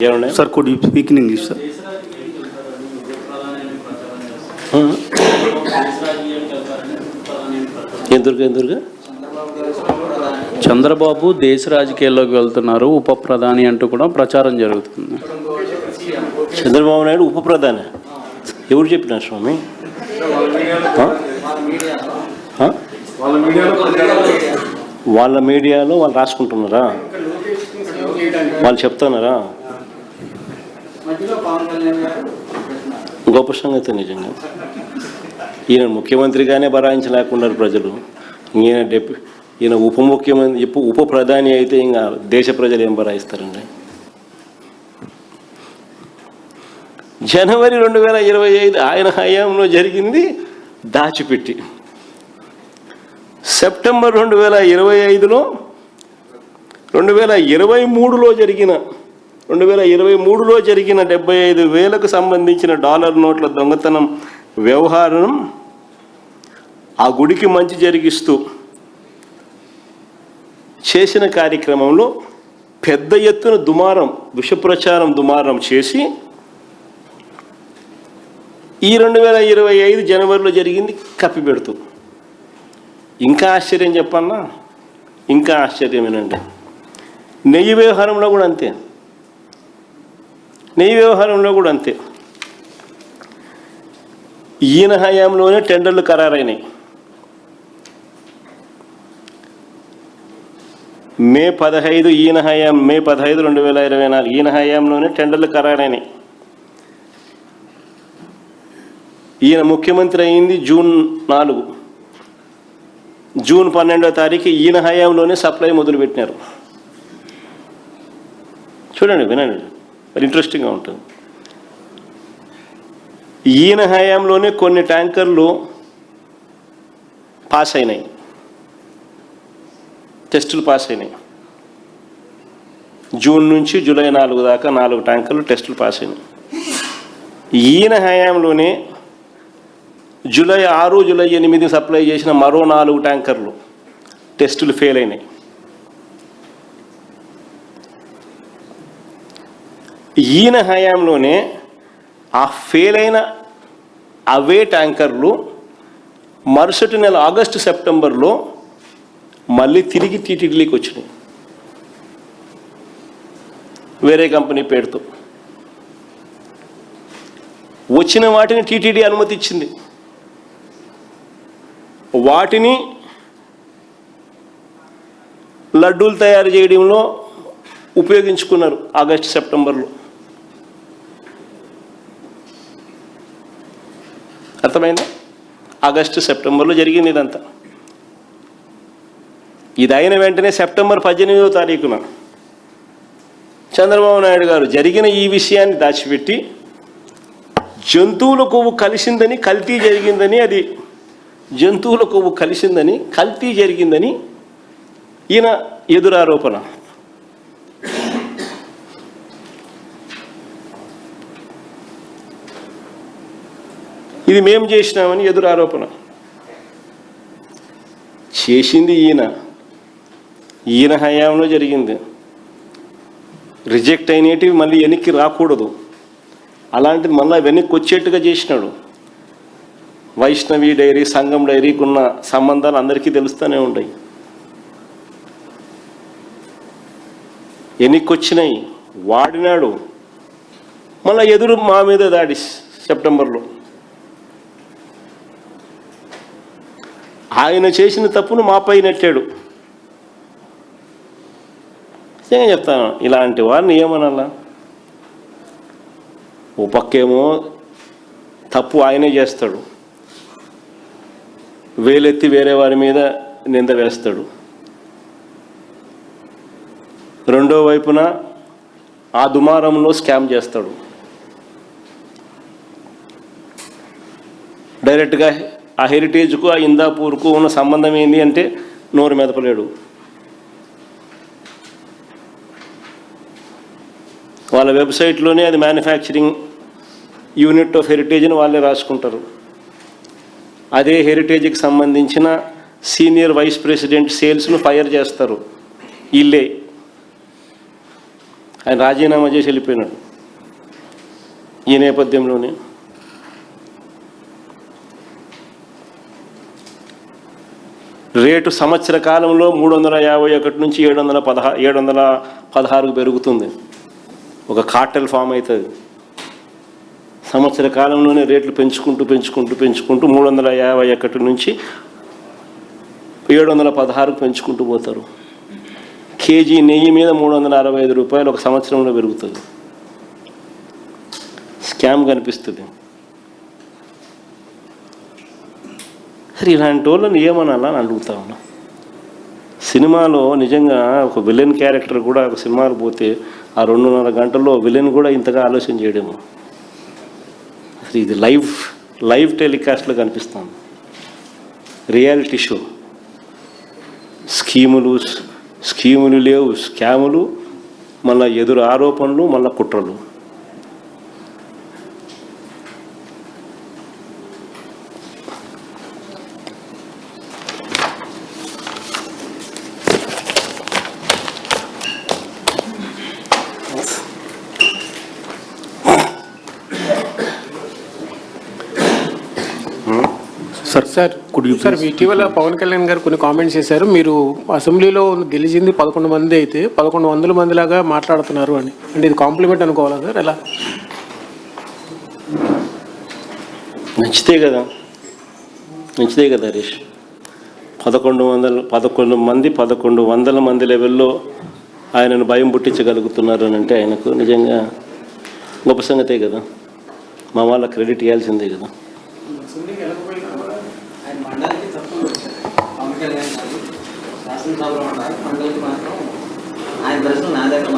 Sir, could you speak in English, sir? Chandrababu దేశ రాజకీయాల్లోకి వెళ్తున్నారు, ఉప ప్రధాని అంటూ కూడా ప్రచారం జరుగుతుంది. చంద్రబాబు నాయుడు ఉప ప్రధాని ఎవరు చెప్పినారు స్వామి? వాళ్ళ మీడియాలో వాళ్ళు రాసుకుంటున్నారా? వాళ్ళు చెప్తున్నారా? గొప్ప సంగతి నిజంగా. ఈయన ముఖ్యమంత్రిగానే భరాయించలేకున్నారు ప్రజలు. ఈయన ఉప ప్రధాని అయితే ఇంకా దేశ ప్రజలు ఏం భరాయిస్తారండి? జనవరి 2025 ఆయన హయాంలో జరిగింది దాచిపెట్టి, సెప్టెంబర్ 2023లో 2023లో జరిగిన 75,000కు సంబంధించిన డాలర్ నోట్ల దొంగతనం వ్యవహారం ఆ గుడికి మంచి జరిగిస్తూ చేసిన కార్యక్రమంలో పెద్ద ఎత్తున విషప్రచారం దుమారం చేసి ఈ 2025 జనవరిలో జరిగింది కప్పిపెడుతూ. ఇంకా ఆశ్చర్యం చెప్పన్నా, ఇంకా ఆశ్చర్యమేనండి. నెయ్యి వ్యవహారంలో కూడా అంతే. ఈయన హయాంలోనే టెండర్లు ఖరారైనాయి. మే 15 మే 15, 2024 ఈయన హయాంలోనే టెండర్లు ఖరారైనాయి. ఈయన ముఖ్యమంత్రి అయింది జూన్ 4. జూన్ 12వ తారీఖు ఈయన హయాంలోనే సప్లై మొదలుపెట్టినారు. చూడండి, వినండి, మరి ఇంట్రెస్టింగ్గా ఉంటుంది. ఈయన హయాంలోనే కొన్ని ట్యాంకర్లు పాస్ అయినాయి, టెస్టులు పాస్ అయినాయి. జూన్ నుంచి జూలై 4 దాకా 4 ట్యాంకర్లు టెస్టులు పాస్ అయినాయి. ఈయన హయాంలోనే జూలై 6, జూలై 8 సప్లై చేసిన మరో 4 ట్యాంకర్లు టెస్టులు ఫెయిల్ అయినాయి. ఈయన హయాంలోనే ఆ ఫెయిల్ అయిన అవే ట్యాంకర్లు మరుసటి నెల ఆగస్టు, సెప్టెంబర్లో మళ్ళీ తిరిగి టీటీడీకి వచ్చినాయి, వేరే కంపెనీ పేరుతో. వచ్చిన వాటిని టీటీడీ అనుమతి ఇచ్చింది. వాటిని లడ్డూలు తయారు చేయడంలో ఉపయోగించుకున్నారు ఆగస్టు, సెప్టెంబర్లో. అర్థమైందా? ఆగస్టు, సెప్టెంబర్లో జరిగింది ఇదంతా. ఇది అయిన వెంటనే సెప్టెంబర్ 18వ తారీఖున చంద్రబాబు నాయుడు గారు జరిగిన ఈ విషయాన్ని దాచిపెట్టి జంతువుల కొవ్వు కలిసిందని, కల్తీ జరిగిందని, అది జంతువుల కొవ్వు కలిసిందని, కల్తీ జరిగిందని ఈయన ఎదురారోపణ. ఇది మేము చేసినామని ఎదురారోపణ చేసింది ఈయన హయాంలో జరిగింది. రిజెక్ట్ అయినటివి మళ్ళీ వెనక్కి రాకూడదు, అలాంటిది మళ్ళీ వెనక్కి వచ్చేట్టుగా చేసినాడు. వైష్ణవి డైరీ, సంఘం డైరీకి ఉన్న సంబంధాలు అందరికీ తెలుస్తూనే ఉన్నాయి. వెనక్కి వచ్చినాయి, వాడినాడు. మళ్ళీ ఎదురు మా మీద దాడి సెప్టెంబర్లో. ఆయన చేసిన తప్పును మాపై నెట్టాడు. నిజంగా చెప్తాను, ఇలాంటి వారిని ఏమనాలా? ఓ పక్కేమో తప్పు ఆయనే చేస్తాడు, వేలెత్తి వేరే వారి మీద నింద వేస్తాడు. రెండో వైపున ఆ దుమారంలో స్కామ్ చేస్తాడు. డైరెక్ట్గా ఆ హెరిటేజ్కు, ఆ ఇందాపూర్కు ఉన్న సంబంధం ఏంటి అంటే నోరు మెదపలేడు. వాళ్ళ వెబ్సైట్లోనే అది మ్యానుఫ్యాక్చరింగ్ యూనిట్ ఆఫ్ హెరిటేజ్ అని వాళ్ళే రాసుకుంటారు. అదే హెరిటేజ్కి సంబంధించిన సీనియర్ వైస్ ప్రెసిడెంట్ సేల్స్ను ఫైర్ చేస్తారు వీళ్ళే. ఆయన రాజీనామా చేసి వెళ్ళిపోయినాడు. ఈ నేపథ్యంలోనే రేటు సంవత్సర కాలంలో 351 నుంచి 716కు పెరుగుతుంది. ఒక కార్టెల్ ఫామ్ అవుతుంది. సంవత్సర కాలంలోనే రేట్లు పెంచుకుంటూ 351 నుంచి 716కు పెంచుకుంటూ పోతారు. కేజీ నెయ్యి మీద 365 రూపాయలు ఒక సంవత్సరంలో పెరుగుతుంది. స్కామ్ కనిపిస్తుంది. సరే ఇలాంటి వాళ్ళని ఏమనాలని అడుగుతా ఉన్నా. సినిమాలో నిజంగా ఒక విలన్ క్యారెక్టర్ కూడా ఒక సినిమాకు పోతే ఆ 2.5 గంటల్లో విలన్ కూడా ఇంతగా ఆలోచన చేయడము. అసలు ఇది లైవ్ టెలికాస్ట్లో కనిపిస్తుంది. Reality show. స్కీములు లేవు, స్కాములు, మళ్ళీ ఎదురు ఆరోపణలు, మళ్ళీ కుట్రలు. సార్ ఇటీవల పవన్ కళ్యాణ్ గారు కొన్ని కామెంట్స్ చేశారు. మీరు అసెంబ్లీలో గెలిచింది 11 మంది అయితే 1100 మందిలాగా మాట్లాడుతున్నారు అని. అంటే ఇది కాంప్లిమెంట్ అనుకోవాలా సార్? ఎలా? మంచిదే కదా హరీష్. 1100 మంది లెవెల్లో ఆయనను భయం పుట్టించగలుగుతున్నారు అని అంటే ఆయనకు నిజంగా గొప్ప సంగతే కదా. మా వాళ్ళ క్రెడిట్ ఇవ్వాల్సిందే కదా. ఆయన ప్రశ్న నా దగ్గర